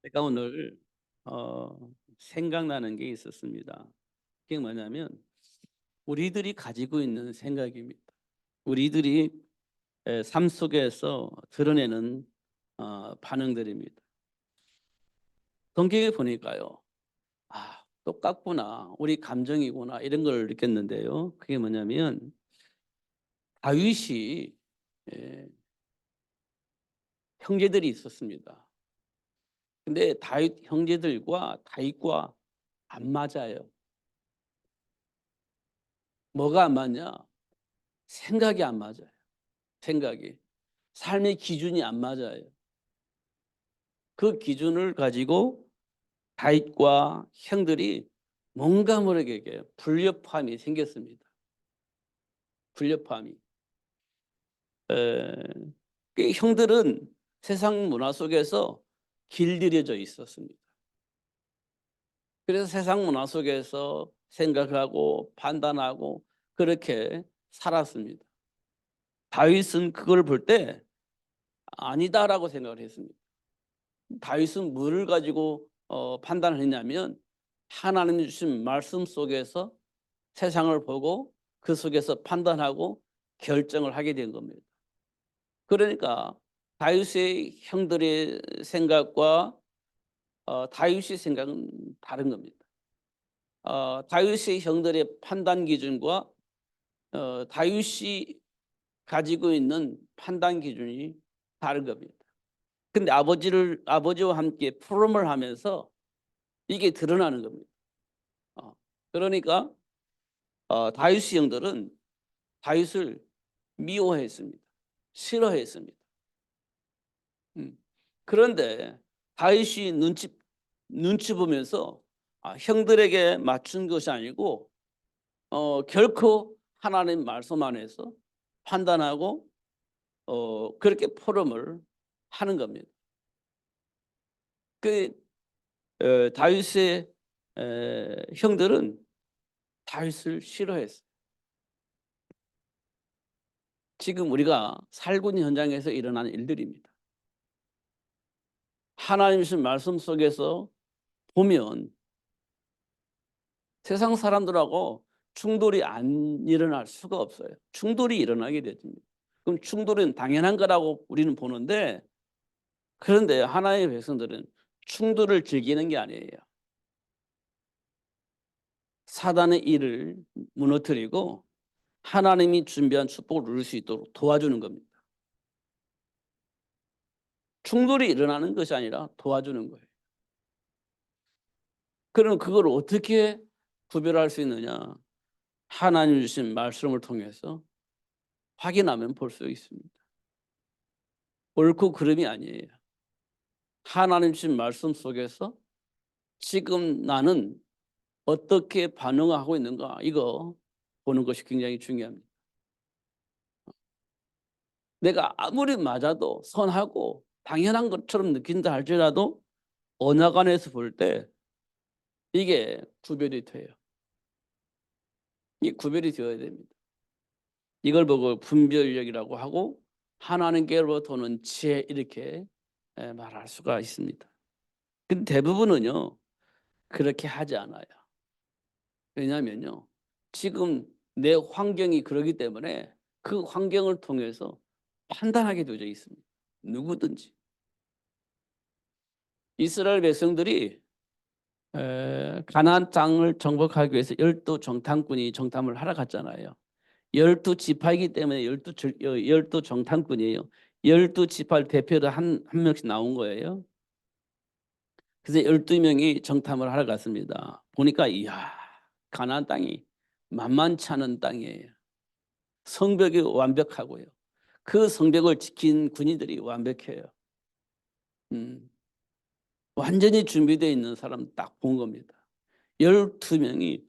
제가 오늘 생각나는 게 있었습니다. 그게 뭐냐면 우리들이 가지고 있는 생각입니다. 우리들이 삶 속에서 드러내는 반응들입니다. 성경에 보니까요. 똑같구나. 우리 감정이구나. 이런 걸 느꼈는데요. 그게 뭐냐면 다윗이 예, 형제들이 있었습니다. 근데 다윗 형제들과 다윗과 안 맞아요. 뭐가 안 맞냐? 생각이 안 맞아요. 생각이. 삶의 기준이 안 맞아요. 그 기준을 가지고 다윗과 형들이 뭔가 모르게 불협화음이 생겼습니다. 불협화음이. 에, 그 형들은 세상 문화 속에서 길들여져 있었습니다. 그래서 세상 문화 속에서 생각하고 판단하고 그렇게 살았습니다. 다윗은 그걸 볼 때 아니다라고 생각을 했습니다. 다윗은 뭐를 가지고 판단을 했냐면 하나님 주신 말씀 속에서 세상을 보고 그 속에서 판단하고 결정을 하게 된 겁니다. 그러니까 다윗의 형들의 생각과 다윗의 생각은 다른 겁니다. 다윗의 형들의 판단 기준과 다윗이 가지고 있는 판단 기준이 다른 겁니다. 근데 아버지와 함께 포럼을 하면서 이게 드러나는 겁니다. 그러니까 다윗의 형들은 다윗을 미워했습니다. 싫어했습니다. 그런데 다윗이 눈치 보면서 형들에게 맞춘 것이 아니고 결코 하나님 말씀 안에서 판단하고 그렇게 포럼을 하는 겁니다. 그 다윗의 형들은 다윗을 싫어했어요. 지금 우리가 살고 있는 현장에서 일어나는 일들입니다. 하나님 주신 말씀 속에서 보면 세상 사람들하고 충돌이 안 일어날 수가 없어요. 충돌이 일어나게 됩니다. 그럼 충돌은 당연한 거라고 우리는 보는데, 그런데 하나님의 백성들은 충돌을 즐기는 게 아니에요. 사단의 일을 무너뜨리고 하나님이 준비한 축복을 누릴 수 있도록 도와주는 겁니다. 충돌이 일어나는 것이 아니라 도와주는 거예요. 그럼 그걸 어떻게 구별할 수 있느냐? 하나님 주신 말씀을 통해서 확인하면 볼 수 있습니다. 옳고 그름이 아니에요. 하나님 주신 말씀 속에서 지금 나는 어떻게 반응하고 있는가, 이거 보는 것이 굉장히 중요합니다. 내가 아무리 맞아도 선하고 당연한 것처럼 느낀다 할지라도 언약 안에서 볼 때 이게 구별이 돼요. 이 구별이 되어야 됩니다. 이걸 보고 분별력이라고 하고 하나님께로부터 오는 지혜, 이렇게 말할 수가 있습니다. 근데 대부분은요 그렇게 하지 않아요. 왜냐하면요 지금 내 환경이 그러기 때문에 그 환경을 통해서 판단하게 되어져 있습니다. 누구든지. 이스라엘 백성들이 가나안 땅을 정복하기 위해서 12정탐꾼이 정탐을 하러 갔잖아요. 12지파이기 때문에 12정탐꾼이에요. 12지파를 대표로 한 명씩 나온 거예요. 그래서 12명이 정탐을 하러 갔습니다. 보니까 이야, 가나안 땅이 만만치 않은 땅이에요. 성벽이 완벽하고요. 그 성벽을 지킨 군인들이 완벽해요. 완전히 준비되어 있는 사람 딱 본 겁니다. 12명이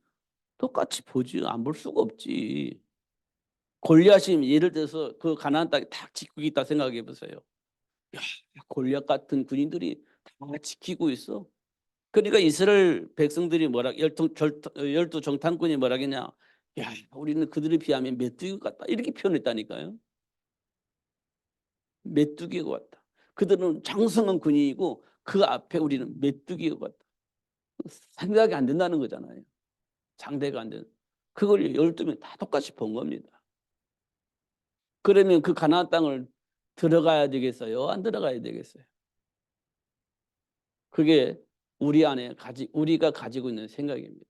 똑같이 보지 안 볼 수가 없지. 골리앗이 예를 들어서 그 가나안 땅에 딱 지키고 있다 생각해 보세요. 야, 골리앗 같은 군인들이 다 지키고 있어. 그러니까 이스라엘 백성들이 뭐라, 열두 정탐꾼이 뭐라겠냐? 야, 우리는 그들에 비하면 메뚜기 같다, 이렇게 표현했다니까요. 메뚜기가 왔다. 그들은 장성한 군인이고 그 앞에 우리는 메뚜기가 생각이 안 된다는 거잖아요. 상대가 안 되는. 그걸 12명이 다 똑같이 본 겁니다. 그러면 그 가나안 땅을 들어가야 되겠어요? 안 들어가야 되겠어요? 그게 우리가 가지고 있는 생각입니다.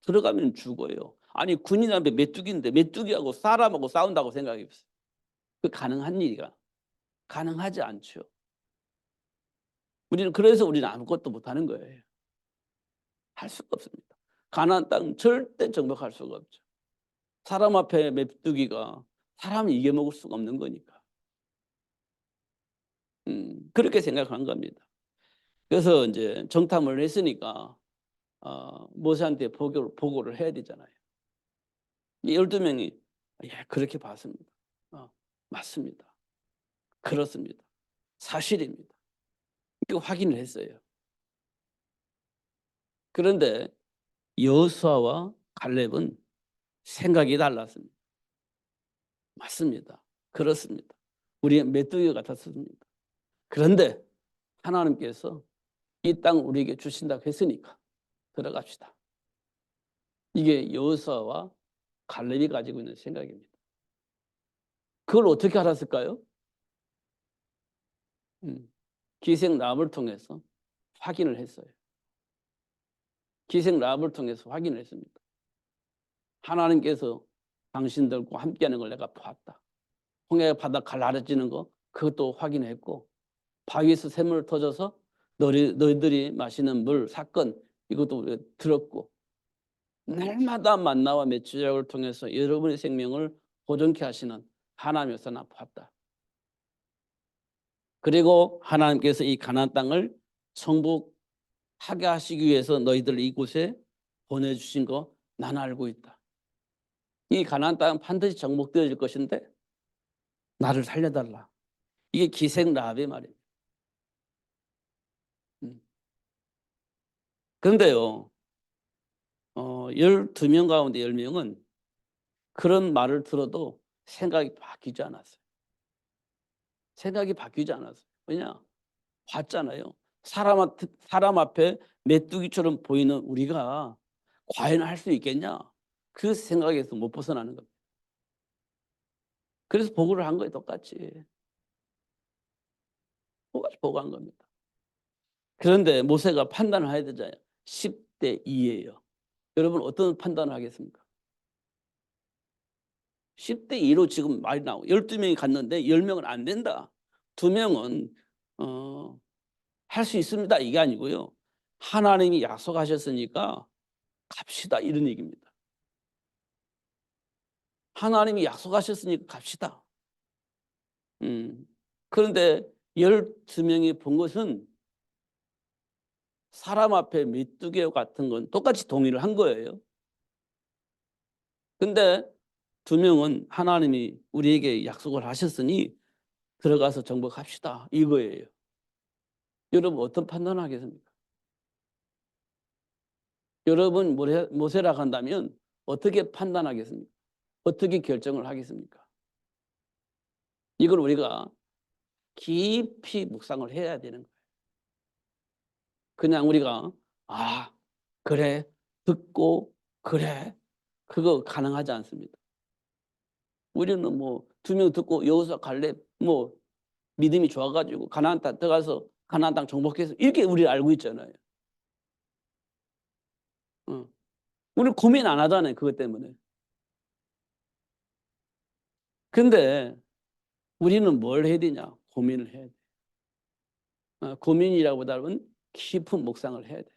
들어가면 죽어요. 아니 군인 앞에 메뚜기인데 메뚜기하고 사람하고 싸운다고 생각해보세요. 그 가능한 일이가 가능하지 않죠. 그래서 우리는 아무것도 못하는 거예요. 할 수가 없습니다. 가나안 땅 절대 정복할 수가 없죠. 사람 앞에 메뚜기가 사람을 이겨먹을 수가 없는 거니까. 그렇게 생각한 겁니다. 그래서 이제 정탐을 했으니까 모세한테 보고를 해야 되잖아요. 이 12명이 예, 그렇게 봤습니다. 맞습니다. 그렇습니다. 사실입니다. 이렇게 확인을 했어요. 그런데 여호수아와 갈렙은 생각이 달랐습니다. 맞습니다. 그렇습니다. 우리의 메뚜기 같았습니다. 그런데 하나님께서 이 땅 우리에게 주신다고 했으니까 들어갑시다. 이게 여호수아와 갈렙이 가지고 있는 생각입니다. 그걸 어떻게 알았을까요? 기생 라합을 통해서 확인을 했어요. 기생 라합을 통해서 확인을 했습니다. 하나님께서 당신들과 함께하는 걸 내가 봤다. 홍해 바다 갈라지는 거 그것도 확인했고 바위에서 샘물을 터져서 너희들이 마시는 물 사건 이것도 우리가 들었고 날마다 만나와 메추작을 통해서 여러분의 생명을 보존케 하시는 하나님께서 나 봤다. 그리고 하나님께서 이 가나안 땅을 정복하게 하시기 위해서 너희들 이곳에 보내주신 거 나는 알고 있다. 이 가나안 땅은 반드시 정복되어질 것인데 나를 살려달라. 이게 기생 라합의 말이에요. 그런데요, 12명 가운데 10명은 그런 말을 들어도 생각이 바뀌지 않았어요. 생각이 바뀌지 않았어요. 왜냐? 봤잖아요. 사람 앞에 메뚜기처럼 보이는 우리가 과연 할 수 있겠냐? 그 생각에서 못 벗어나는 겁니다. 그래서 보고를 한 거예요. 똑같이 보고한 겁니다. 그런데 모세가 판단을 해야 되잖아요. 10대 2예요. 여러분 어떤 판단을 하겠습니까? 10대 2로 지금 말이 나오고 12명이 갔는데 10명은 안 된다. 2명은 할 수 있습니다. 이게 아니고요. 하나님이 약속하셨으니까 갑시다. 이런 얘기입니다. 하나님이 약속하셨으니까 갑시다. 그런데 12명이 본 것은 사람 앞에 메뚜기 같은 건 똑같이 동의를 한 거예요. 근데 2명은 하나님이 우리에게 약속을 하셨으니 들어가서 정복합시다. 이거예요. 여러분 어떤 판단을 하겠습니까? 여러분 모세라 한다면 어떻게 판단하겠습니까? 어떻게 결정을 하겠습니까? 이걸 우리가 깊이 묵상을 해야 되는 거예요. 그냥 우리가 그래 듣고 그래 그거 가능하지 않습니다. 우리는 뭐 2명 듣고 여호수아 갈렙 뭐 믿음이 좋아가지고 가나안 땅 들어가서 가나안 땅 정복해서 이렇게 우리 알고 있잖아요. 우리 고민 안 하잖아요. 그것 때문에. 근데 우리는 뭘 해야 되냐? 고민을 해야 돼. 고민이라기보다는 깊은 묵상을 해야 돼.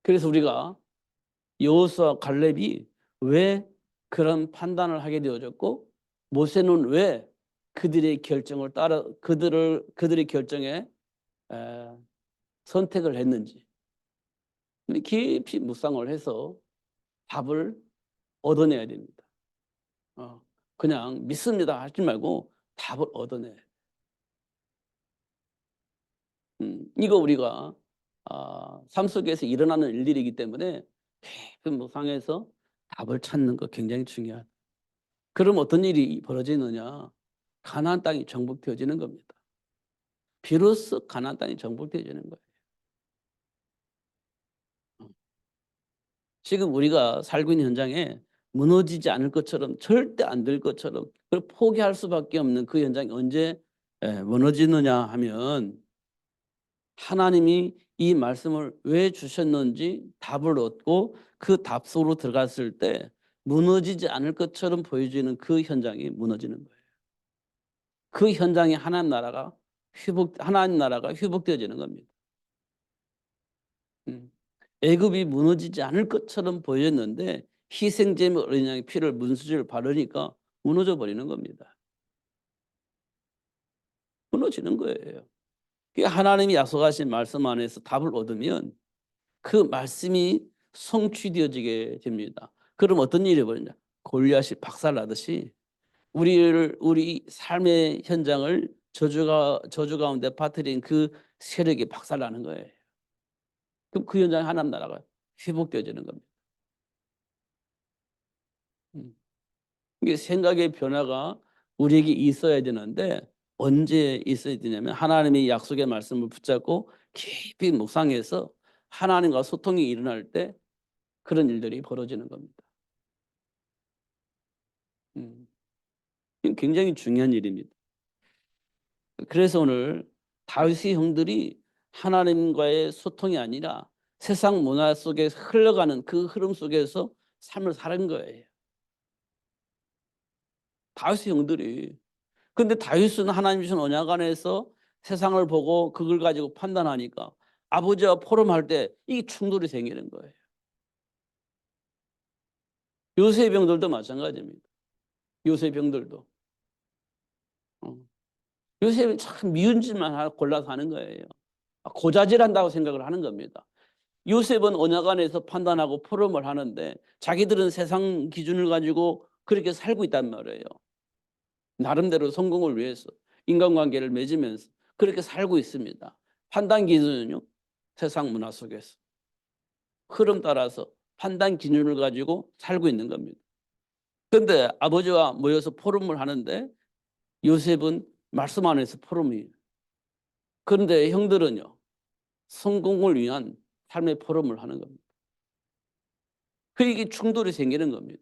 그래서 우리가 여호수아 갈렙이 왜 그런 판단을 하게 되어졌고 모세는 왜 그들의 결정을 따라 그들의 결정에 선택을 했는지 깊이 묵상을 해서 답을 얻어내야 됩니다. 그냥 믿습니다 하지 말고 답을 얻어내. 이거 우리가 삶 속에서 일어나는 일들이기 때문에 깊은 묵상해서 답을 찾는 거 굉장히 중요하다. 그럼 어떤 일이 벌어지느냐? 가나안 땅이 정복되어지는 겁니다. 비로소 가나안 땅이 정복되어지는 거예요. 지금 우리가 살고 있는 현장에 무너지지 않을 것처럼, 절대 안 될 것처럼, 그걸 포기할 수밖에 없는 그 현장이 언제 무너지느냐 하면, 하나님이 이 말씀을 왜 주셨는지 답을 얻고 그 답 속으로 들어갔을 때 무너지지 않을 것처럼 보여지는 그 현장이 무너지는 거예요. 그 현장에 하나님 나라가 회복되어지는 겁니다. 애굽이 무너지지 않을 것처럼 보였는데 희생제물 어린 양의 피를 문수지를 바르니까 무너져 버리는 겁니다. 무너지는 거예요. 하나님이 약속하신 말씀 안에서 답을 얻으면 그 말씀이 성취되어지게 됩니다. 그럼 어떤 일이 벌어지냐? 골리앗이 박살나듯이 우리 삶의 현장을 저주 가운데 빠뜨린 그 세력이 박살나는 거예요. 그럼 그 현장에 하나님 나라가 회복되어지는 겁니다. 이게 생각의 변화가 우리에게 있어야 되는데 언제 있어야 되냐면 하나님의 약속의 말씀을 붙잡고 깊이 묵상해서 하나님과 소통이 일어날 때 그런 일들이 벌어지는 겁니다. 이건 굉장히 중요한 일입니다. 그래서 오늘 다윗의 형들이 하나님과의 소통이 아니라 세상 문화 속에 흘러가는 그 흐름 속에서 삶을 사는 거예요. 다윗의 형들이. 근데 다윗은 하나님 주신 언약 안에서 세상을 보고 그걸 가지고 판단하니까 아버지와 포럼할 때 이 충돌이 생기는 거예요. 요셉의 병들도 마찬가지입니다. 요셉의 병들도. 요셉은 참 미운 짓만 골라서 하는 거예요. 고자질한다고 생각을 하는 겁니다. 요셉은 언약 안에서 판단하고 포럼을 하는데 자기들은 세상 기준을 가지고 그렇게 살고 있단 말이에요. 나름대로 성공을 위해서 인간관계를 맺으면서 그렇게 살고 있습니다. 판단 기준은요, 세상 문화 속에서 흐름 따라서 판단 기준을 가지고 살고 있는 겁니다. 그런데 아버지와 모여서 포럼을 하는데 요셉은 말씀 안에서 포럼이에요. 그런데 형들은요, 성공을 위한 삶의 포럼을 하는 겁니다. 이게 충돌이 생기는 겁니다.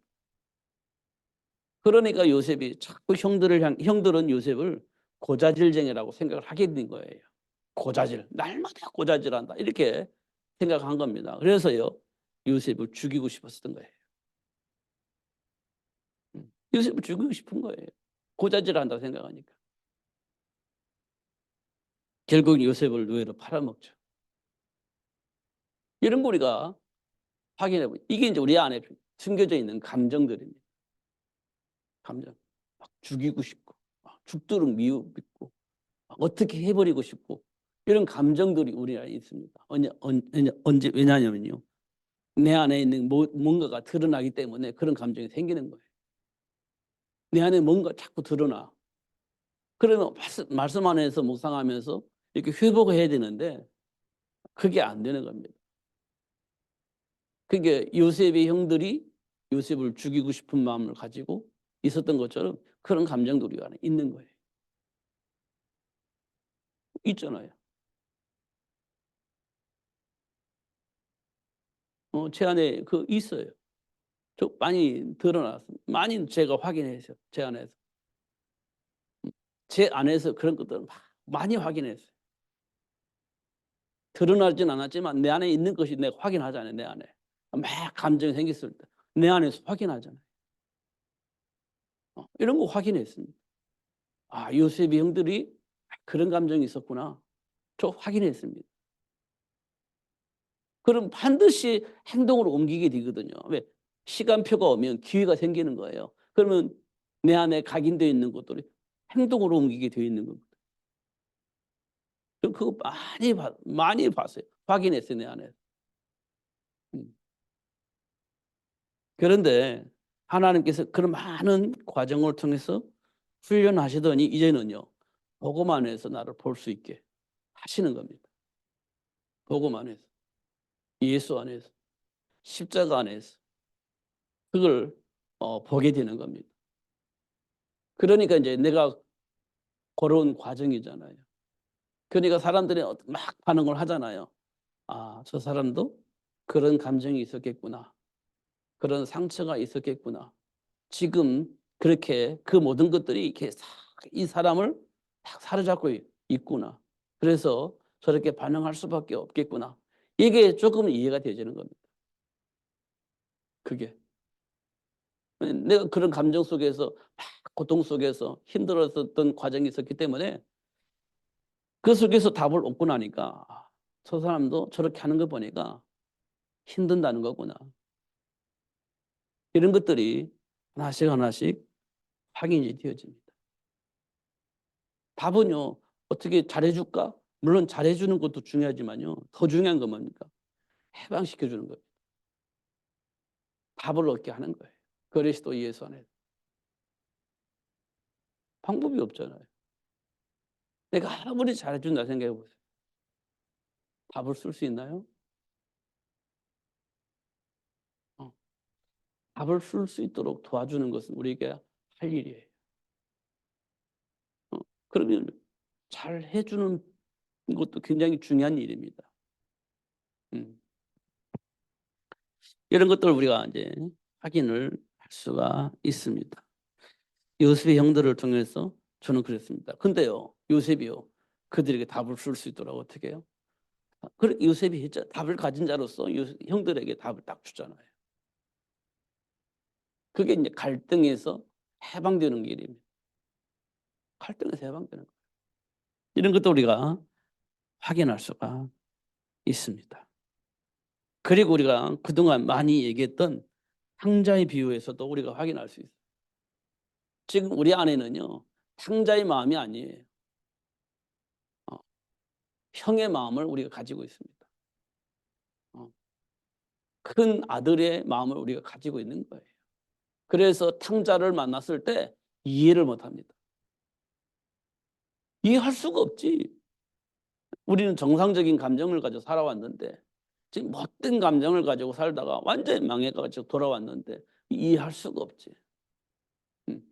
그러니까 요셉이 자꾸 형들은 요셉을 고자질쟁이라고 생각을 하게 된 거예요. 고자질, 날마다 고자질한다 이렇게 생각한 겁니다. 그래서요, 요셉을 죽이고 싶었던 거예요. 요셉을 죽이고 싶은 거예요. 고자질한다고 생각하니까. 결국 요셉을 노예로 팔아먹죠. 이런 거 우리가 확인해 보죠. 이게 이제 우리 안에 숨겨져 있는 감정들입니다. 감정. 막 죽이고 싶고, 막 죽도록 미우고, 어떻게 해버리고 싶고, 이런 감정들이 우리 안에 있습니다. 왜냐하면요, 내 안에 있는 뭔가가 드러나기 때문에 그런 감정이 생기는 거예요. 내 안에 뭔가 자꾸 드러나. 그러면 말씀 안에서 묵상하면서 이렇게 회복을 해야 되는데 그게 안 되는 겁니다. 그게 요셉의 형들이 요셉을 죽이고 싶은 마음을 가지고 있었던 것처럼 그런 감정도 우리 안에 있는 거예요. 있잖아요. 제 안에 있어요. 많이 드러났습니다. 많이 제가 확인했어요. 제 안에서. 제 안에서 그런 것들을 많이 확인했어요. 드러나진 않았지만 내 안에 있는 것이 내가 확인하잖아요. 내 안에. 막 감정이 생겼을 때 내 안에서 확인하잖아요. 이런 거 확인했습니다. 요셉의 형들이 그런 감정이 있었구나. 저 확인했습니다. 그럼 반드시 행동으로 옮기게 되거든요. 왜? 시간표가 오면 기회가 생기는 거예요. 그러면 내 안에 각인되어 있는 것들이 행동으로 옮기게 되어 있는 겁니다. 그거 많이 봤어요. 확인했어요, 내 안에. 그런데 하나님께서 그런 많은 과정을 통해서 훈련하시더니 이제는요, 복음 안에서 나를 볼 수 있게 하시는 겁니다. 복음 안에서, 예수 안에서, 십자가 안에서 그걸 보게 되는 겁니다. 그러니까 이제 내가 걸어온 과정이잖아요. 그러니까 사람들이 막 반응을 하잖아요. 아, 저 사람도 그런 감정이 있었겠구나. 그런 상처가 있었겠구나. 지금 그렇게 그 모든 것들이 이렇게 싹 이 사람을 딱 사로잡고 있구나. 그래서 저렇게 반응할 수밖에 없겠구나. 이게 조금 이해가 되지는 겁니다. 그게. 내가 그런 감정 속에서 막 고통 속에서 힘들었었던 과정이 있었기 때문에 그 속에서 답을 얻고 나니까 '아, 저 사람도 저렇게 하는 거 보니까 힘든다는 거구나.' 이런 것들이 하나씩 하나씩 확인이 되어집니다. 답은요, 어떻게 잘해 줄까? 물론 잘해 주는 것도 중요하지만요. 더 중요한 건 뭡니까? 해방시켜 주는 거예요. 답을 얻게 하는 거예요. 그리스도 예수 안에. 방법이 없잖아요. 내가 아무리 잘해 준다 생각해 보세요. 답을 쓸 수 있나요? 어. 답을 쓸 수 있도록 도와주는 것은 우리가 할 일이에요. 어. 그러면 잘해 주는 것도 굉장히 중요한 일입니다. 음. 이런 것들을 우리가 이제 확인을 할 수가 있습니다. 요셉의 형들을 통해서 저는 그랬습니다. 근데요, 요셉이요, 그들에게 답을 쓸 수 있도록 어떻게 해요? 그래, 요셉이 했죠. 답을 가진 자로서 형들에게 답을 딱 주잖아요. 그게 이제 갈등에서 해방되는 길입니다. 갈등에서 해방되는 거예요. 이런 것도 우리가 확인할 수가 있습니다. 그리고 우리가 그동안 많이 얘기했던 탕자의 비유에서도 우리가 확인할 수 있어요. 지금 우리 안에는요, 탕자의 마음이 아니에요. 어, 형의 마음을 우리가 가지고 있습니다. 어, 큰 아들의 마음을 우리가 가지고 있는 거예요. 그래서 탕자를 만났을 때 이해를 못 합니다. 이해할 수가 없지. 우리는 정상적인 감정을 가지고 살아왔는데 지금 못된 감정을 가지고 살다가 완전히 망해가지고 돌아왔는데 이해할 수가 없지.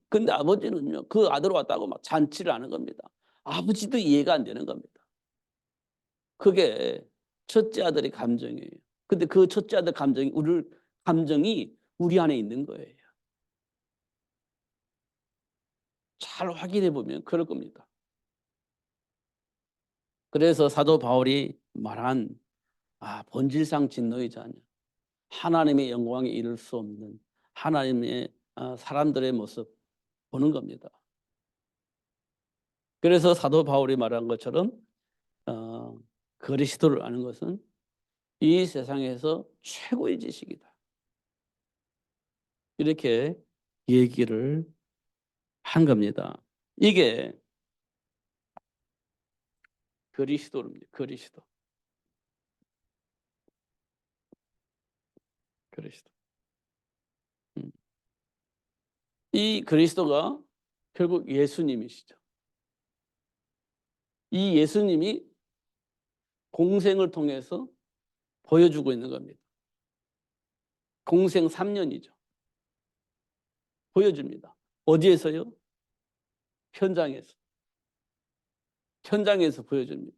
근데 아버지는요, 그 아들 왔다고 막 잔치를 하는 겁니다. 아버지도 이해가 안 되는 겁니다. 그게 첫째 아들의 감정이에요. 근데 그 첫째 아들 감정이 우리 안에 있는 거예요. 잘 확인해 보면 그럴 겁니다. 그래서 사도 바울이 말한 본질상 진노이자냐, 하나님의 영광에 이를 수 없는 하나님의 사람들의 모습 보는 겁니다. 그래서 사도 바울이 말한 것처럼 어, 그리스도를 아는 것은 이 세상에서 최고의 지식이다. 이렇게 얘기를 한 겁니다. 이게 그리스도입니다. 그리스도. 그리스도. 음. 이 그리스도가 결국 예수님이시죠. 이 예수님이 공생을 통해서 보여주고 있는 겁니다. 공생 3년이죠. 보여줍니다. 어디에서요? 현장에서. 현장에서 보여줍니다.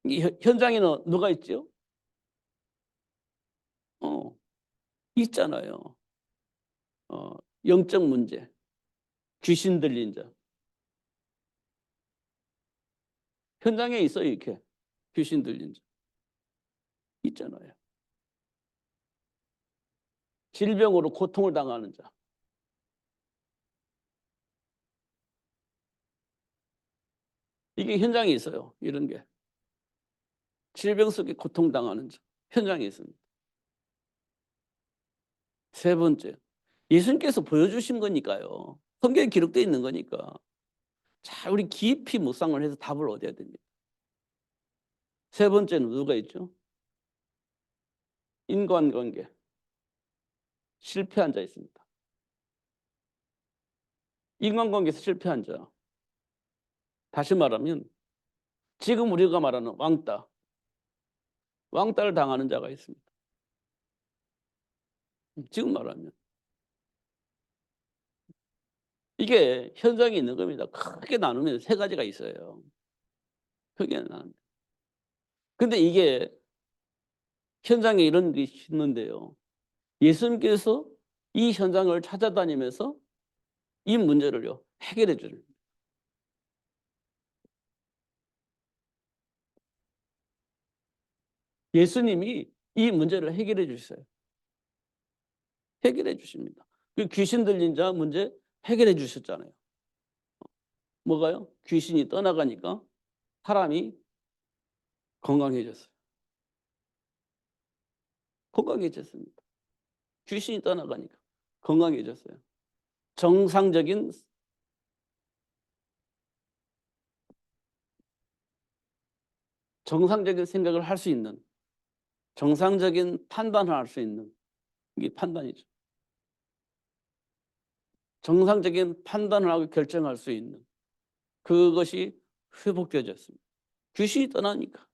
이 현장에는 누가 있죠? 어, 있잖아요. 영적 문제, 귀신 들린 자. 현장에 있어요, 이렇게. 귀신 들린 자. 있잖아요. 질병으로 고통을 당하는 자. 이게 현장에 있어요, 이런 게. 질병 속에 고통당하는 자. 현장에 있습니다. 세 번째, 예수님께서 보여주신 거니까요. 성경에 기록되어 있는 거니까. 자, 우리 깊이 묵상을 해서 답을 얻어야 됩니다. 세 번째는 누가 있죠? 인간관계. 실패한 자 있습니다. 인간관계에서 실패한 자. 다시 말하면 지금 우리가 말하는 왕따를 당하는 자가 있습니다. 지금 말하면. 이게 현장에 있는 겁니다. 크게 나누면 세 가지가 있어요. 크게 나누면. 근데 이게 현장에 이런 게 있는데요. 예수님께서 이 현장을 찾아다니면서 이 문제를요 해결해 주는. 예수님이 이 문제를 해결해 주셨어요. 해결해 주십니다. 그 귀신 들린 자 문제 해결해 주셨잖아요. 뭐가요? 귀신이 떠나가니까 사람이 건강해졌어요. 건강해졌습니다. 귀신이 떠나가니까 건강해졌어요. 정상적인 정상적인 생각을 할 수 있는, 정상적인 판단을 할 수 있는, 이게 판단이죠. 정상적인 판단을 하고 결정할 수 있는 그것이 회복되어졌습니다. 귀신이 떠나니까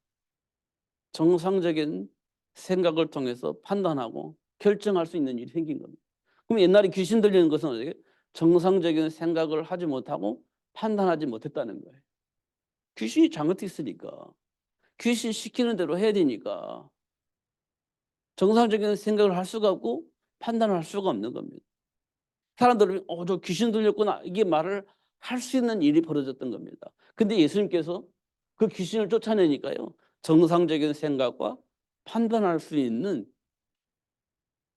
정상적인 생각을 통해서 판단하고 결정할 수 있는 일이 생긴 겁니다. 그럼 옛날에 귀신 들리는 것은 어떻게? 정상적인 생각을 하지 못하고 판단하지 못했다는 거예요. 귀신이 잘못했으니까, 귀신 시키는 대로 해야 되니까 정상적인 생각을 할 수가 없고 판단을 할 수가 없는 겁니다. 사람들은 저 귀신 들렸구나 이게 말을 할 수 있는 일이 벌어졌던 겁니다. 근데 예수님께서 그 귀신을 쫓아내니까요. 정상적인 생각과 판단할 수 있는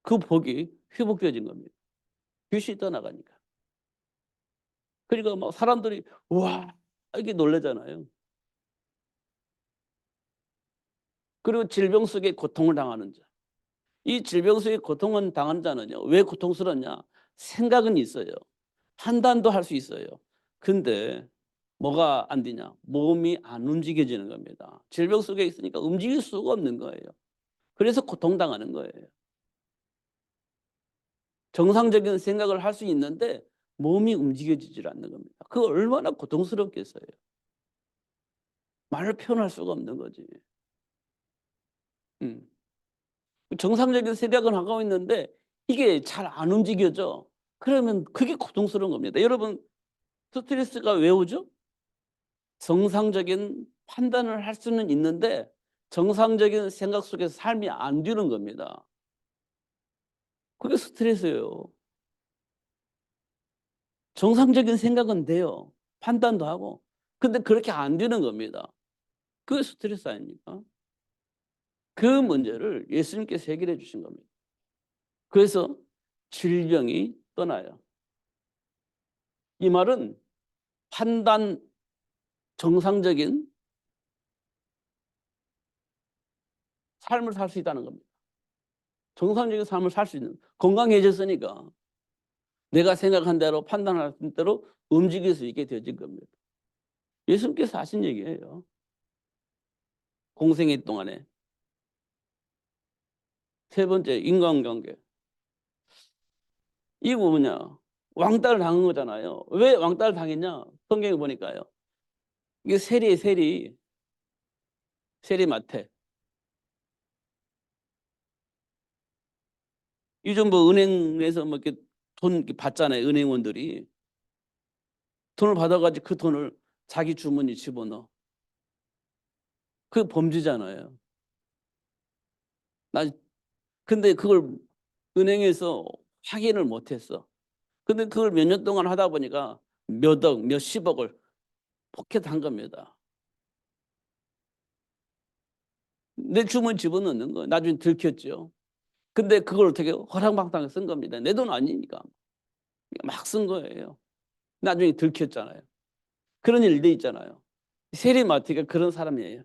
그 복이 회복되어진 겁니다. 귀신이 떠나가니까. 그러니까 막 사람들이 와 이게 놀라잖아요. 그리고 질병 속에 고통을 당하는 자. 이 질병 속에 고통을 당하는 자는요. 왜 고통스럽냐? 생각은 있어요. 판단도 할 수 있어요. 근데 뭐가 안 되냐? 몸이 안 움직여지는 겁니다. 질병 속에 있으니까 움직일 수가 없는 거예요. 그래서 고통당하는 거예요. 정상적인 생각을 할 수 있는데 몸이 움직여지질 않는 겁니다. 그거 얼마나 고통스럽겠어요. 말로 표현할 수가 없는 거지. 음. 정상적인 생각을 하고 있는데 이게 잘 안 움직여져. 그러면 그게 고통스러운 겁니다. 여러분 스트레스가 왜 오죠? 정상적인 판단을 할 수는 있는데 정상적인 생각 속에서 삶이 안 되는 겁니다. 그게 스트레스예요. 정상적인 생각은 돼요. 판단도 하고. 근데 그렇게 안 되는 겁니다. 그게 스트레스 아닙니까? 그 문제를 예수님께서 해결해 주신 겁니다. 그래서 질병이 떠나요. 이 말은 판단 정상적인 삶을 살 수 있다는 겁니다. 정상적인 삶을 살 수 있는 건강해졌으니까 내가 생각한 대로 판단할 대로 움직일 수 있게 되어진 겁니다. 예수님께서 하신 얘기예요. 공생애 동안에. 세 번째 인간관계. 이거 뭐냐? 왕따를 당한 거잖아요. 왜 왕따를 당했냐? 성경에 보니까요. 이게 세리에 세리. 세리마태. 요즘 뭐 은행에서 뭐 이렇게 돈 이렇게 받잖아요. 은행원들이. 돈을 받아가지고 그 돈을 자기 주머니 집어넣어. 그게 범죄잖아요. 나 근데 그걸 은행에서 확인을 못했어. 근데 그걸 몇 년 동안 하다 보니까 몇 억, 몇십억을 포켓한 겁니다. 내 주머니 집어넣는 거. 나중에 들켰죠. 근데 그걸 어떻게 허랑방탕하게 쓴 겁니다. 내 돈 아니니까. 막 쓴 거예요. 나중에 들켰잖아요. 그런 일도 있잖아요. 세리마티가 그런 사람이에요.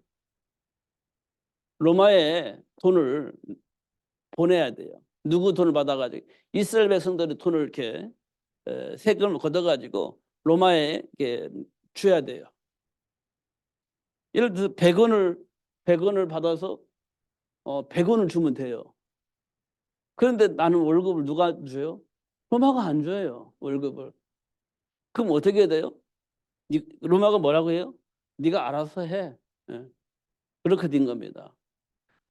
로마에 돈을 보내야 돼요. 누구 돈을 받아가지고 이스라엘 백성들의 돈을 이렇게 세금을 걷어가지고 로마에 이렇게 줘야 돼요. 예를 들어서 100원을 받아서 100원을 주면 돼요. 그런데 나는 월급을 누가 줘요? 로마가 안 줘요. 월급을. 그럼 어떻게 해야 돼요? 로마가 뭐라고 해요? 네가 알아서 해. 예. 그렇게 된 겁니다.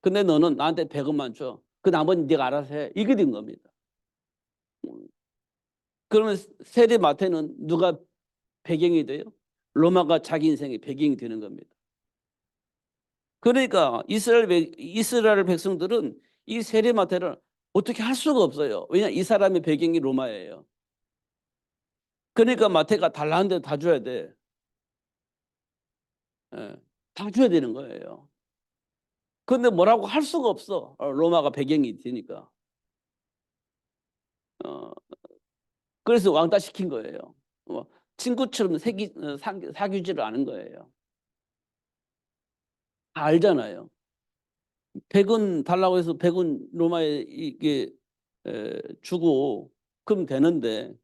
근데 너는 나한테 100원만 줘. 그 나머지 네가 알아서 해. 이게 된 겁니다. 그러면 세리마태는 누가 배경이 돼요? 로마가 자기 인생의 배경이 되는 겁니다. 그러니까 이스라엘 백성들은 이 세리마태를 어떻게 할 수가 없어요. 왜냐 이 사람의 배경이 로마예요. 그러니까 마태가 달라는 데 다 줘야 돼. 예, 다 줘야 되는 거예요. 근데 뭐라고 할 수가 없어. 로마가 배경이 되니까. 어, 그래서 왕따 시킨 거예요. 친구처럼 사귀지를 않은 거예요. 다 알잖아요. 100원 달라고 해서 100원 로마에 이게 주고 그럼 되는데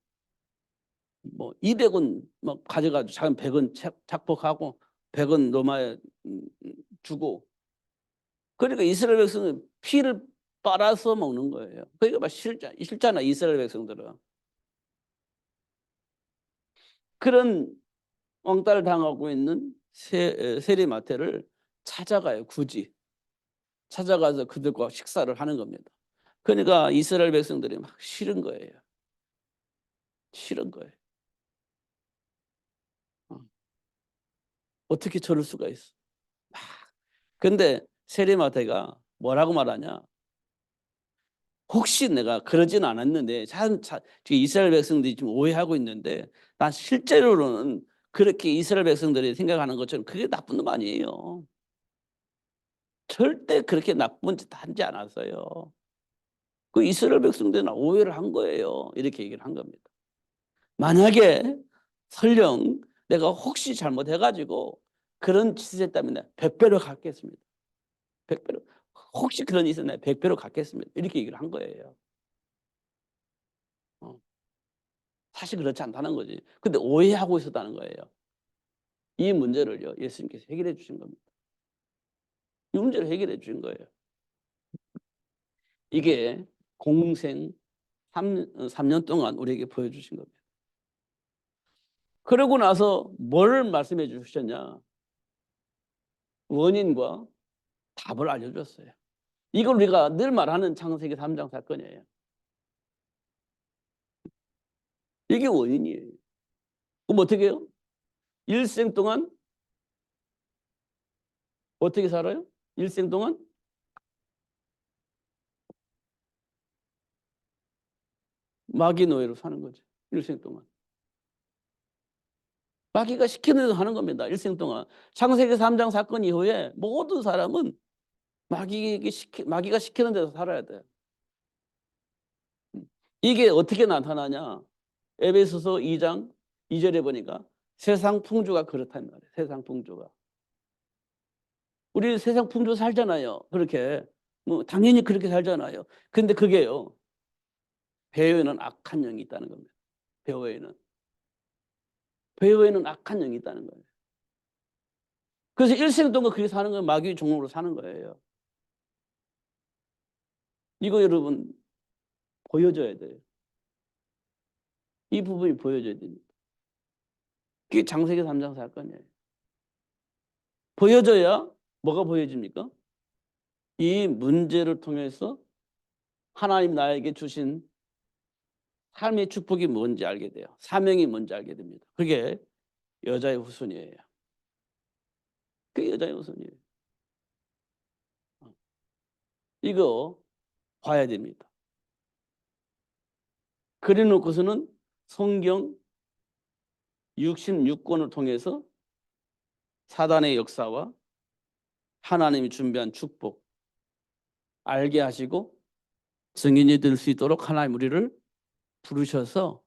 뭐 200원 막 가져가지고 자기 100원 착복하고 100원 로마에 주고 그러니까 이스라엘 백성은 피를 빨아서 먹는 거예요. 그러니까 막 싫잖아 이스라엘 백성들은. 그런 왕따를 당하고 있는 세리마태를 찾아가요. 굳이 찾아가서 그들과 식사를 하는 겁니다. 그러니까 이스라엘 백성들이 막 싫은 거예요. 싫은 거예요. 어떻게 저럴 수가 있어. 근데 세리마태가 뭐라고 말하냐. 혹시 내가 그러진 않았는데 이스라엘 백성들이 좀 오해하고 있는데 난 실제로는 그렇게 이스라엘 백성들이 생각하는 것처럼 그게 나쁜 놈 아니에요. 절대 그렇게 나쁜 짓 하지 않았어요. 그 이스라엘 백성들은 오해를 한 거예요. 이렇게 얘기를 한 겁니다. 만약에 설령 내가 혹시 잘못해가지고 그런 짓을 했다면 100배로 갚겠습니다. 100배로. 혹시 그런 일이 있었나요? 100배로 갚겠습니다. 이렇게 얘기를 한 거예요. 사실 그렇지 않다는 거지. 근데 오해하고 있었다는 거예요. 이 문제를요, 예수님께서 해결해 주신 겁니다. 이 문제를 해결해 주신 거예요. 이게 공생 3년 동안 우리에게 보여주신 겁니다. 그러고 나서 뭘 말씀해 주셨냐? 원인과 답을 알려줬어요. 이걸 우리가 늘 말하는 창세기 3장 사건이에요. 이게 원인이에요. 그럼 어떻게 해요? 일생 동안 어떻게 살아요? 일생 동안 마귀 노예로 사는 거죠. 일생 동안. 마귀가 시키는 대로 하는 겁니다. 일생 동안. 창세기 3장 사건 이후에 모든 사람은 마귀가 시키는 대로 살아야 돼요. 이게 어떻게 나타나냐? 에베소서 2장 2절에 보니까 세상 풍조가 그렇단 말이에요. 세상 풍조가. 우리 세상 풍조 살잖아요. 그렇게. 뭐 당연히 그렇게 살잖아요. 근데 그게요. 배후에는 악한 영이 있다는 겁니다. 배후에는. 배후에는 악한 영이 있다는 거예요. 그래서 일생 동안 그렇게 사는 건 마귀의 종으로 사는 거예요. 이거 여러분 보여줘야 돼요. 이 부분이 보여줘야 됩니다. 그게 창세기 3장 사건이에요. 보여줘야 뭐가 보여집니까? 이 문제를 통해서 하나님 나에게 주신 삶의 축복이 뭔지 알게 돼요. 사명이 뭔지 알게 됩니다. 그게 여자의 후손이에요. 그게 여자의 후손이에요. 이거 봐야 됩니다. 그래 놓고서는 성경 66권을 통해서 사단의 역사와 하나님이 준비한 축복 알게 하시고 증인이 될 수 있도록 하나님 우리를 부르셔서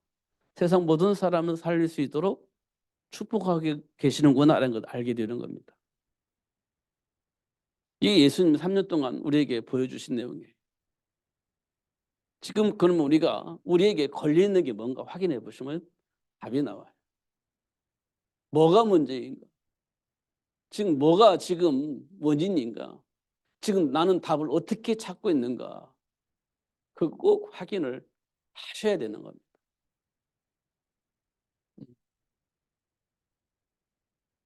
세상 모든 사람을 살릴 수 있도록 축복하게 계시는구나라는 걸 알게 되는 겁니다. 이게 예수님 3년 동안 우리에게 보여주신 내용이에요. 지금 그러면 우리에게 걸려있는 게 뭔가 확인해 보시면 답이 나와요. 뭐가 문제인가? 지금 뭐가 지금 원인인가? 지금 나는 답을 어떻게 찾고 있는가? 그거 꼭 확인을 하셔야 되는 겁니다.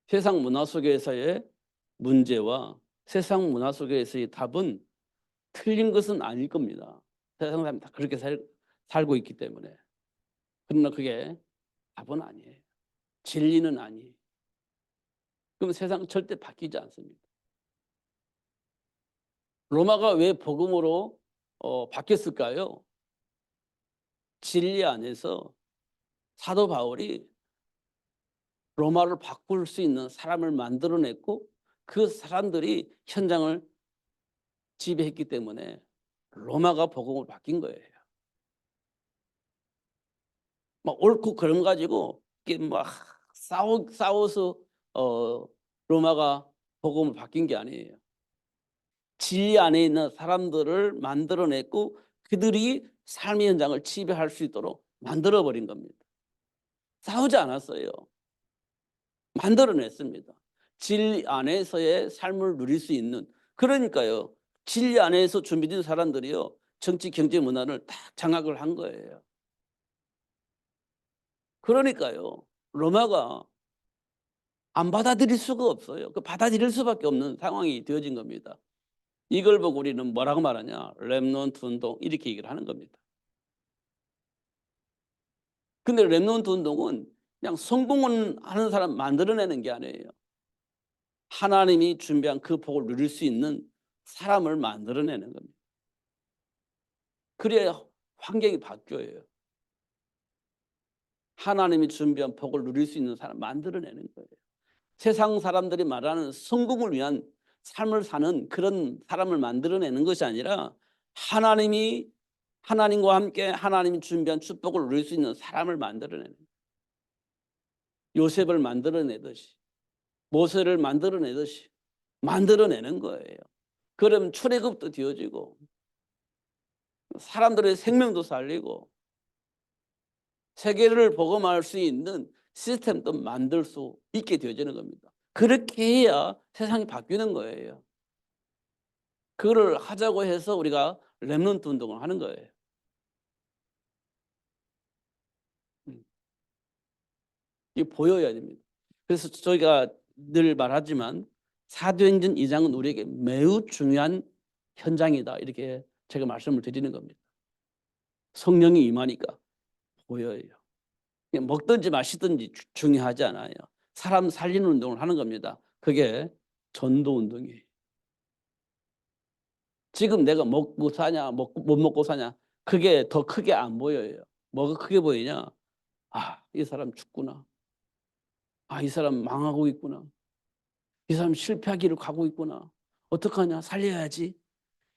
세상 문화 속에서의 문제와 세상 문화 속에서의 답은 틀린 것은 아닐 겁니다. 세상 사람이 다 그렇게 살고 있기 때문에. 그러나 그게 답은 아니에요. 진리는 아니에요. 그럼 세상 절대 바뀌지 않습니다. 로마가 왜 복음으로 바뀌었을까요? 진리 안에서 사도 바울이 로마를 바꿀 수 있는 사람을 만들어냈고 그 사람들이 현장을 지배했기 때문에 로마가 복음으로 바뀐 거예요. 막 옳고 그름 가지고 이게 막 싸워서 로마가 복음으로 바뀐 게 아니에요. 진리 안에 있는 사람들을 만들어냈고 그들이 삶의 현장을 지배할 수 있도록 만들어버린 겁니다. 싸우지 않았어요. 만들어냈습니다. 진리 안에서의 삶을 누릴 수 있는. 그러니까요. 진리 안에서 준비된 사람들이요. 정치, 경제, 문화를 다 장악을 한 거예요. 그러니까요. 로마가 안 받아들일 수가 없어요. 그 받아들일 수밖에 없는 상황이 되어진 겁니다. 이걸 보고 우리는 뭐라고 말하냐? 렘넌트 운동 이렇게 얘기를 하는 겁니다. 근데 렘넌트 운동은 그냥 성공을 하는 사람 만들어내는 게 아니에요. 하나님이 준비한 그 복을 누릴 수 있는 사람을 만들어내는 겁니다. 그래야 환경이 바뀌어요. 하나님이 준비한 복을 누릴 수 있는 사람 만들어내는 거예요. 세상 사람들이 말하는 성공을 위한 삶을 사는 그런 사람을 만들어내는 것이 아니라 하나님과 함께 하나님이 준비한 축복을 누릴 수 있는 사람을 만들어내는 거예요. 요셉을 만들어내듯이 모세를 만들어내듯이 만들어내는 거예요. 그럼 출애굽도 되어지고 사람들의 생명도 살리고 세계를 복음할 수 있는 시스템도 만들 수 있게 되어지는 겁니다. 그렇게 해야 세상이 바뀌는 거예요. 그거를 하자고 해서 우리가 렘넌트 운동을 하는 거예요. 이게 보여야 됩니다. 그래서 저희가 늘 말하지만 사도행전 2장은 우리에게 매우 중요한 현장이다 이렇게 제가 말씀을 드리는 겁니다. 성령이 임하니까 보여요. 먹든지 마시든지 중요하지 않아요. 사람 살리는 운동을 하는 겁니다. 그게 전도 운동이에요. 지금 내가 먹고 사냐 못 먹고 사냐 그게 더 크게 안 보여요. 뭐가 크게 보이냐? 아, 이 사람 죽구나. 아, 이 사람 망하고 있구나. 이 사람 실패하기로 가고 있구나. 어떡하냐? 살려야지.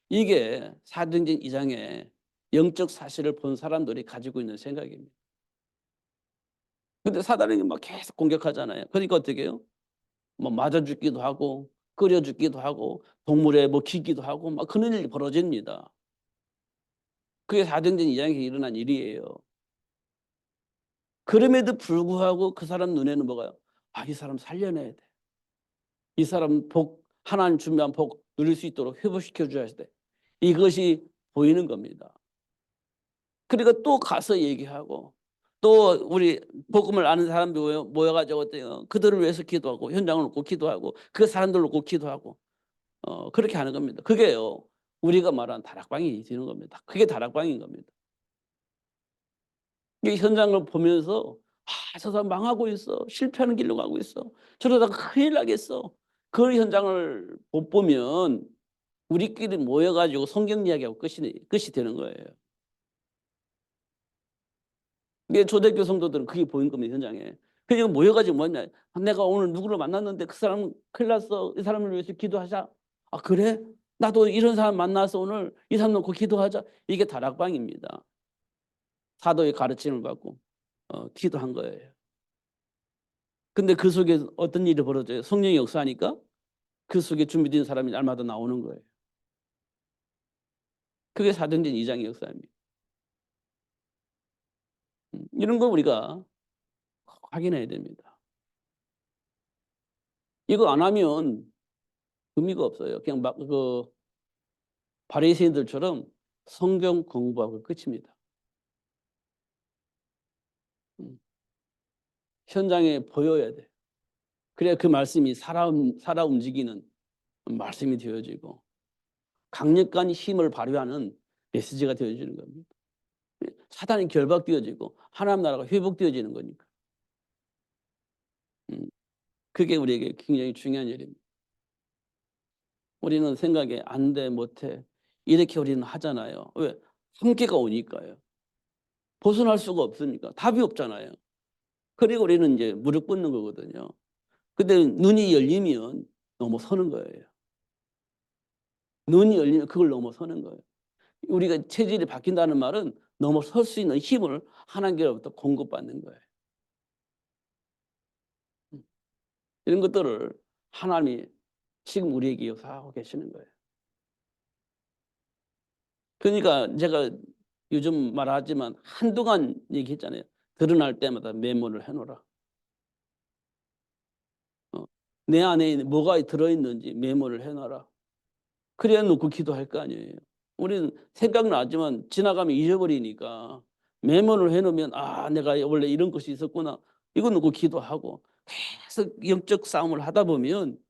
이게 사도행전 2장에 영적 사실을 본 사람들이 가지고 있는 생각입니다. 근데 사단이 막 계속 공격하잖아요. 그러니까 어떻게 해요? 뭐 맞아 죽기도 하고 끓여 죽기도 하고 동물에 뭐 기기도 하고 막 그런 일이 벌어집니다. 그게 사도행전 2장에 일어난 일이에요. 그럼에도 불구하고 그 사람 눈에는 뭐가요? 아, 이 사람 살려내야 돼. 이 사람 복 하나님 준비한 복 누릴 수 있도록 회복시켜 줘야 돼. 이것이 보이는 겁니다. 그러니까 또 가서 얘기하고 또 우리 복음을 아는 사람들 모여가지고 어때요? 그들을 위해서 기도하고 현장을 놓고 기도하고 그 사람들 놓고 기도하고 그렇게 하는 겁니다. 그게요. 우리가 말하는 다락방이 되는 겁니다. 그게 다락방인 겁니다. 이 현장을 보면서 아, 저 사람 망하고 있어. 실패하는 길로 가고 있어. 저러다가 큰일 나겠어. 그 현장을 못 보면 우리끼리 모여가지고 성경 이야기하고 끝이 되는 거예요. 이게 초대교회 성도들은 그게 보인 겁니다, 현장에. 그냥 모여가지고 뭐냐. 내가 오늘 누구를 만났는데 그 사람 큰일 났어. 이 사람을 위해서 기도하자. 아, 그래? 나도 이런 사람 만나서 오늘 이 사람 놓고 기도하자. 이게 다락방입니다. 사도의 가르침을 받고 기도한 거예요. 근데 그 속에 어떤 일이 벌어져요? 성령이 역사하니까 그 속에 준비된 사람이 날마다 나오는 거예요. 그게 사도행전 2장의 역사입니다. 이런 거 우리가 확인해야 됩니다. 이거 안 하면 의미가 없어요. 그냥 막 바리새인들처럼 성경 공부하고 끝입니다. 현장에 보여야 돼. 그래야 그 말씀이 살아 움직이는 말씀이 되어지고 강력한 힘을 발휘하는 메시지가 되어지는 겁니다. 사단이 결박되어지고 하나님 나라가 회복되어지는 거니까. 그게 우리에게 굉장히 중요한 일입니다. 우리는 생각에 안 돼, 못해. 이렇게 우리는 하잖아요. 왜? 한계가 오니까요. 벗어날 수가 없으니까. 답이 없잖아요. 그리고 우리는 이제 무릎 꿇는 거거든요. 근데 눈이 열리면 넘어서는 거예요. 눈이 열리면 그걸 넘어서는 거예요. 우리가 체질이 바뀐다는 말은 넘어설 수 있는 힘을 하나님께로부터 공급받는 거예요. 이런 것들을 하나님이 지금 우리에게 역사하고 계시는 거예요. 그러니까 제가 요즘 말하지만 한동안 얘기했잖아요. 드러날 때마다 메모를 해놓으라. 내 안에 뭐가 들어있는지 메모를 해놔라. 그래야 놓고 기도할 거 아니에요. 우리는 생각나지만 지나가면 잊어버리니까 메모를 해놓으면 내가 원래 이런 것이 있었구나. 이거 놓고 기도하고 계속 영적 싸움을 하다 보면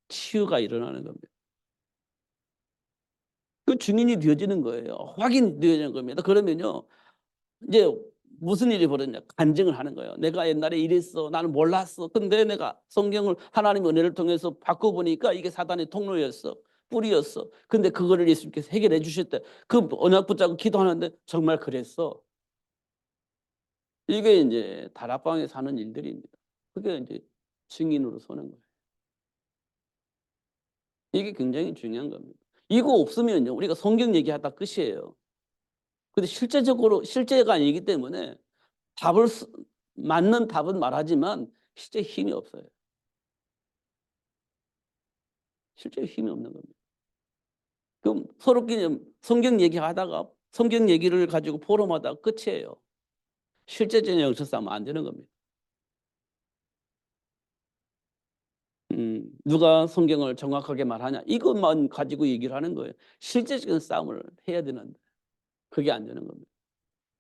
치유가 일어나는 겁니다. 그 증인이 되어지는 거예요. 확인이 되어지는 겁니다. 그러면요, 이제 무슨 일이 벌어졌냐? 간증을 하는 거예요. 내가 옛날에 이랬어. 나는 몰랐어. 근데 내가 성경을 하나님의 은혜를 통해서 바꿔보니까 이게 사단의 통로였어. 뿌리였어. 근데 그거를 예수님께서 해결해 주셨대. 그 언약 붙잡고 기도하는데 정말 그랬어. 이게 이제 다락방에 사는 일들입니다. 그게 이제 증인으로 서는 거예요. 이게 굉장히 중요한 겁니다. 이거 없으면요, 우리가 성경 얘기하다 끝이에요. 근데 실제적으로 실제가 아니기 때문에 답을 맞는 답은 말하지만 실제 힘이 없어요. 실제 힘이 없는 겁니다. 그럼 서로끼리 성경 얘기하다가 성경 얘기를 가지고 포럼하다가 끝이에요. 실제적인 영적 싸움은 안 되는 겁니다. 누가 성경을 정확하게 말하냐 이것만 가지고 얘기를 하는 거예요. 실제적인 싸움을 해야 되는데 그게 안 되는 겁니다.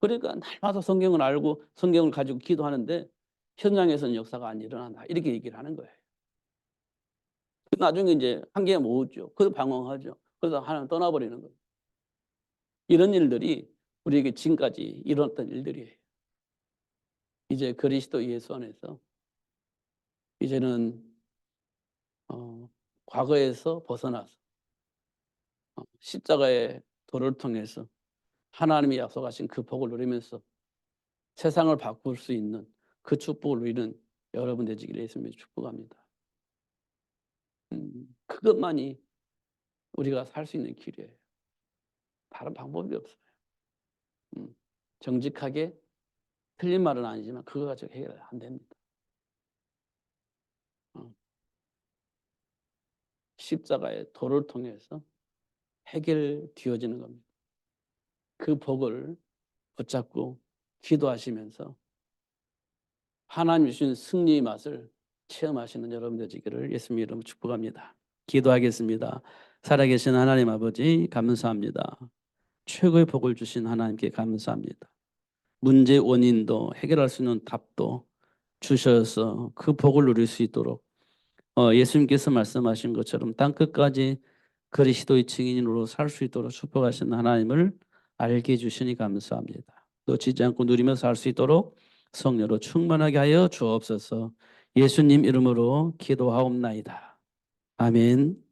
그러니까 날마다 성경을 알고 성경을 가지고 기도하는데 현장에서는 역사가 안 일어난다 이렇게 얘기를 하는 거예요. 나중에 이제 한계가 모으죠. 그래서 방황하죠. 그래서 하나님 떠나버리는 거예요. 이런 일들이 우리에게 지금까지 일어났던 일들이에요. 이제 그리스도 예수 안에서 이제는 과거에서 벗어나서 십자가의 도를 통해서 하나님이 약속하신 그 복을 누리면서 세상을 바꿀 수 있는 그 축복을 누리는 여러분 되시기를 예수님이 축복합니다. 그것만이 우리가 살 수 있는 길이에요. 다른 방법이 없어요. 정직하게 틀린 말은 아니지만 그거 가지고 해결 안 됩니다. 십자가의 도를 통해서 해결되어지는 겁니다. 그 복을 붙잡고 기도하시면서 하나님 주신 승리의 맛을 체험하시는 여러분 되시기를 예수님 이름으로 축복합니다. 기도하겠습니다. 살아계신 하나님 아버지 감사합니다. 최고의 복을 주신 하나님께 감사합니다. 문제 원인도 해결할 수 있는 답도 주셔서 그 복을 누릴 수 있도록 예수님께서 말씀하신 것처럼 땅끝까지 그리스도의 증인으로 살 수 있도록 축복하신 하나님을 알게 해주시니 감사합니다. 놓치지 않고 누리며 살 수 있도록 성령으로 충만하게 하여 주옵소서. 예수님 이름으로 기도하옵나이다. 아멘.